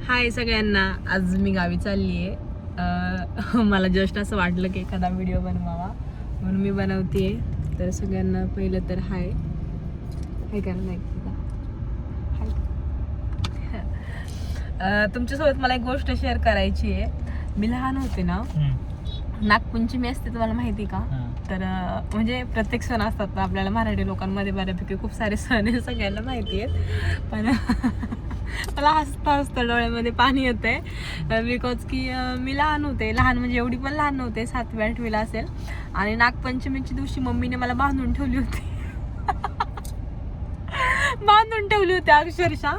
हाय सगळ्यांना. आज मी गावी चालली आहे. मला जस्ट असं वाटलं की एखादा व्हिडिओ बनवावा म्हणून मी बनवते. तर सगळ्यांना पहिलं तर हाय हाय करा नाही हाय. तुमच्यासोबत मला एक गोष्ट शेअर करायची आहे. मी लहान होते ना, नागपंचमी असते तुम्हाला माहिती का? तर म्हणजे प्रत्येक सण असतात ना आपल्याला मराठी लोकांमध्ये, बऱ्यापैकी खूप सारे सण हे सगळ्यांना माहिती आहेत. पण मला हसता हसता डोळ्यामध्ये पाणी येतंय बिकॉज की मी लहान होते. लहान म्हणजे एवढी पण लहान नव्हते, 7वी 8वीला असेल. आणि नागपंचमीच्या दिवशी मम्मीने मला बांधून ठेवली होती. बांधून ठेवली होती अक्षरशः.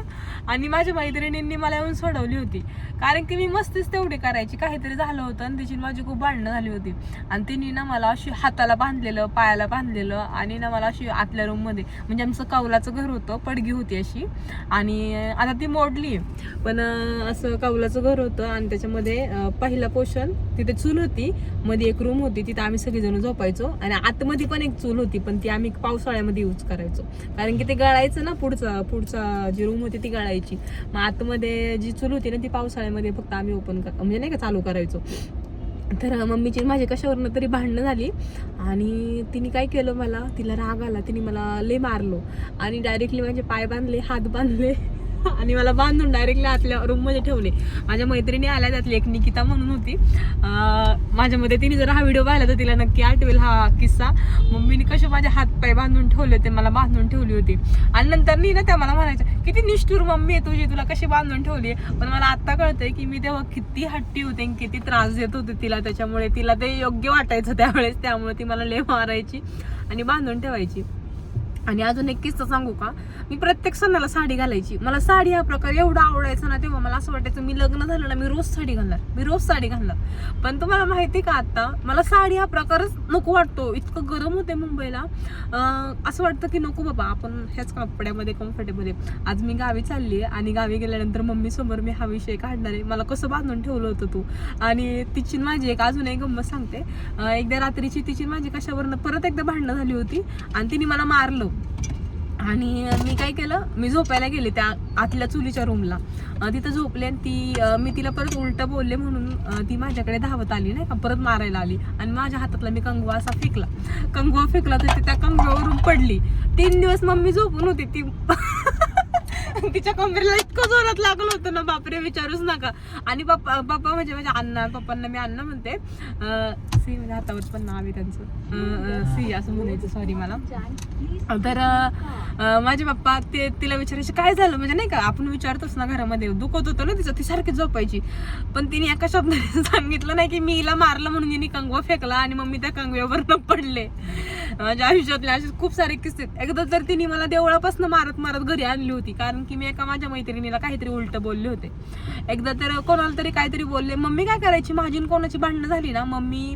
आणि माझ्या मैत्रिणींनी मला येऊन सोडवली होती, कारण की मी मस्तीच तेवढी करायची. काहीतरी झालं होतं आणि तिची माझी खूप भांडणं झाली होती. आणि तिने ना मला अशी हाताला बांधलेलं, पायाला बांधलेलं आणि ना मला अशी आतल्या रूममध्ये, म्हणजे आमचं कौलाचं घर होतं, पडगी होती अशी. आणि आता ती मोडली, पण असं कौलाचं घर होतं आणि त्याच्यामध्ये पहिला पोर्शन तिथे चूल होती, मध्ये एक रूम होती, तिथे आम्ही सगळेजण झोपायचो. आणि आतमध्ये पण एक चूल होती, पण ती आम्ही पावसाळ्यामध्ये यूज करायचो, कारण की ते गळायचं ना. पुढचा जी रूम होती ती गळायची. मग आतमध्ये जी चूल होती ना ती पावसाळ्यामध्ये फक्त आम्ही म्हणजे नाही का चालू करायचो. तर मम्मीची माझी कशावरनं तरी भांडणं झाली आणि तिने काय केलं, तिला राग आला, तिने मला लय मारलो आणि डायरेक्टली माझे पाय बांधले, हात बांधले आणि मला बांधून डायरेक्टली आतल्या रूममध्ये ठेवले. माझ्या मैत्रिणी आल्या, त्यातली एक निकिता म्हणून होती माझ्यामध्ये. तिने जर हा व्हिडिओ पाहिला तर तिला नक्की आठवेल हा किस्सा. मम्मीने कसे माझे हात पाय बांधून ठेवले होते, मला बांधून ठेवली होती. आणि नंतर मी ना त्या मला म्हणायचं, किती निष्ठुर मम्मी आहे तुझी, तुला कशी बांधून ठेवली. पण मला आता कळतंय की मी तेव्हा किती हट्टी होते, किती त्रास देत होते तिला. त्याच्यामुळे तिला ते योग्य वाटायचं त्यावेळेस, त्यामुळे ती मला लय मारायची आणि बांधून ठेवायची. आणि अजून एक किस्सा सांगू का? मी प्रत्येक सणाला साडी घालायची. मला साडी हा प्रकार एवढा आवडायचा ना, तेव्हा मला असं वाटायचं मी लग्न झालं ना मी रोज साडी घालणार. पण तुम्हाला माहिती का, आता मला साडी हा प्रकारच नको वाटतो. इतकं गरम होते मुंबईला, असं वाटतं की नको बाबा, आपण ह्याच कपड्यामध्ये कम्फर्टेबल आहे. आज मी गावी चालली आहे आणि गावी गेल्यानंतर मम्मी समोर मी हा विषय काढणार आहे, मला कसं बांधून ठेवलं होतं तू. आणि तिची माझी एक अजून एक गंमत सांगते. एकदा रात्रीची तिची माझी कशावरनं परत एकदा भांडणं झाली होती आणि तिने मला मारलं. आणि मी काय केलं, मी झोपायला गेले त्या आतल्या चुलीच्या रूमला. तिथं झोपले आणि मी तिला परत उलट बोलले म्हणून ती माझ्याकडे धावत आली नाही का, परत मारायला आली. आणि माझ्या हातातला मी कंगवा असा कंगवा फेकला तर ती त्या कंगव्यावरून पडली. 3 दिवस मम्मी झोपून होती. ती तिच्या कमरेला इतकं जोरात लागलं होतं ना, बापरे विचारूच नका. आणि पप्पा म्हणजे माझ्या पप्पांना मी अण्णा म्हणते, सी म्हणजे हातावर पण नाव आहे त्यांचं, सी असं म्हणायचं, सॉरी मला. तर माझे पप्पा तिला विचारायचे काय झालं, म्हणजे नाही का आपण विचारतोच ना घरामध्ये, दुखत होतं ना तिचं, ती सारखी झोपायची. पण तिने एका शब्दाने सांगितलं नाही की मी हिला मारलं म्हणून हिने कंगवा फेकला आणि मग मी त्या कंगव्यावर न पडले. माझ्या आयुष्यातले असे खूप सारे किस्से. एकदा तर तिने मला देवळापासून मारत मारत घरी आणली होती, कारण की मी एका माझ्या मैत्रिणीला काहीतरी उलट बोलले होते. एकदा तर कोणाला तरी काहीतरी बोलले. मम्मी काय करायची, माझी कोणाची भांडणं झाली ना, मम्मी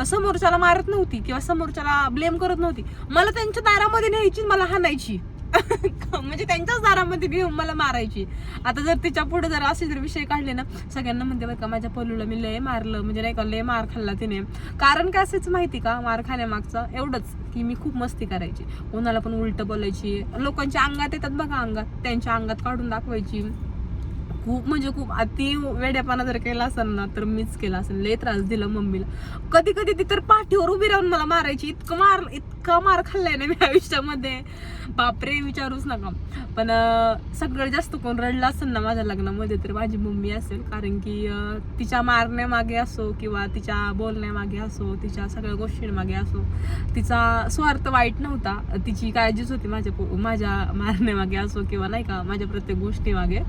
समोरच्याला मारत नव्हती किंवा समोरच्याला ब्लेम करत नव्हती, मला त्यांच्या दारामध्ये न्यायची, मला हाणायची. म्हणजे त्यांच्याच दारामध्ये घेऊन मला मारायची. आता जर तिच्या पुढे जर असे जर विषय काढले ना, सगळ्यांना म्हणते बरं का, माझ्या पल्लूला मी लय मारलं, म्हणजे नाही का लय मार खाल्ला तिने. कारण काय असेच माहिती का, मार खाण्यामागचं एवढंच की मी खूप मस्ती करायची, कोणाला पण उलट बोलायची, लोकांच्या अंगात येतात बघा अंगात, त्यांच्या अंगात काढून दाखवायची. खूप म्हणजे खूप अति वेड्यापणा जर केला असेल ना तर मीच केला असेल. लय त्रास दिला मम्मीला. कधी कधी ती तर पाठीवर उभी राहून मला मारायची. इतका मार खाल्लाय ना मी आयुष्यामध्ये, बापरे विचारूच नका. पण सगळं जास्त कोण रडलं असेल ना माझ्या लग्नामध्ये तर माझी मम्मी असेल, कारण की तिच्या मारण्यामागे असो किंवा तिच्या बोलण्यामागे असो, तिच्या सगळ्या गोष्टींमागे असो, तिचा स्वार्थ वाईट नव्हता. तिची काळजीच होती माझ्या मारण्यामागे असो किंवा नाही का माझ्या प्रत्येक गोष्टीमागे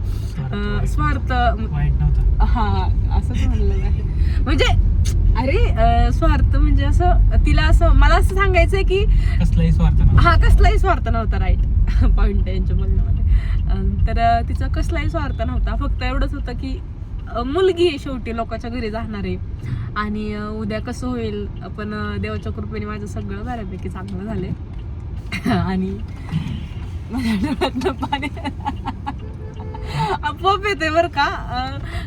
स्वार्थ वाईट नव्हता. हा असंच म्हणलं आहे. म्हणजे अरे स्वार्थ म्हणजे असं तिला असं मला असं सांगायचंय की कसलाही स्वार्थ नव्हता. कसलाही स्वार्थ नव्हता. राईट पॉइंट आहे यांच्या बोलण्यामध्ये. तर तिचा कसलाही स्वार्थ नव्हता. फक्त एवढंच होतं की मुलगी आहे शेवटी, लोकांच्या घरी जाणार आहे आणि उद्या कसं होईल. पण देवाच्या कृपेने माझं सगळं बऱ्यापैकी चांगलं झालंय आणि माझ्या डोळ्यातनं पाणी आपोआप येते बरं का.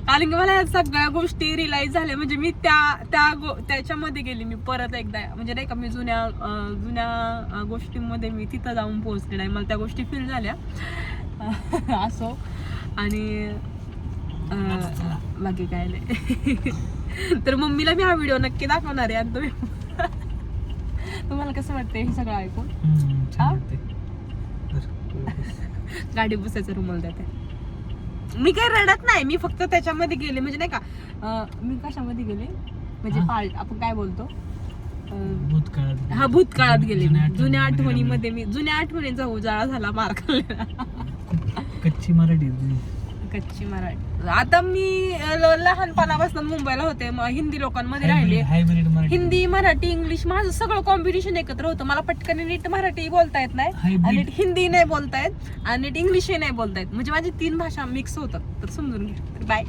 कारण की मला या सगळ्या गोष्टी रिअलाइज झाल्या. म्हणजे मी त्याच्यामध्ये गेली मी परत एकदा, म्हणजे नाही का मी जुन्या गोष्टींमध्ये मी तिथं जाऊन पोहोचले नाही, मला त्या गोष्टी फील झाल्या असो. आणि बाकी काय नाही. तर मम्मीला मी हा व्हिडिओ नक्की दाखवणार आहे. आणि तुम्ही तुम्हाला कसं वाटतंय हे सगळं ऐकून? गाडी बसायचं रुमाल देते. मी काही रडत नाही, मी फक्त त्याच्यामध्ये गेले म्हणजे नाही का, मी कशामध्ये गेले म्हणजे आपण काय बोलतो, भूतकाळात गेले. जुन्या आठवणीमध्ये मी जुन्या आठवणींचा उजाळा झाला, मार खाल्लेला. कच्ची मराठी. आता मी लहानपणापासून मुंबईला होते, हिंदी लोकांमध्ये राहिले. हिंदी, मराठी, इंग्लिश माझं सगळं कॉम्बिनेशन एकत्र होतं. मला पटकन नीट मराठी बोलता येत नाही, आणि नीट हिंदी नाही बोलता येत, आणि नीट इंग्लिशही नाही बोलता येत. म्हणजे माझी 3 भाषा मिक्स होतात. तर समजून घ्या. बाय.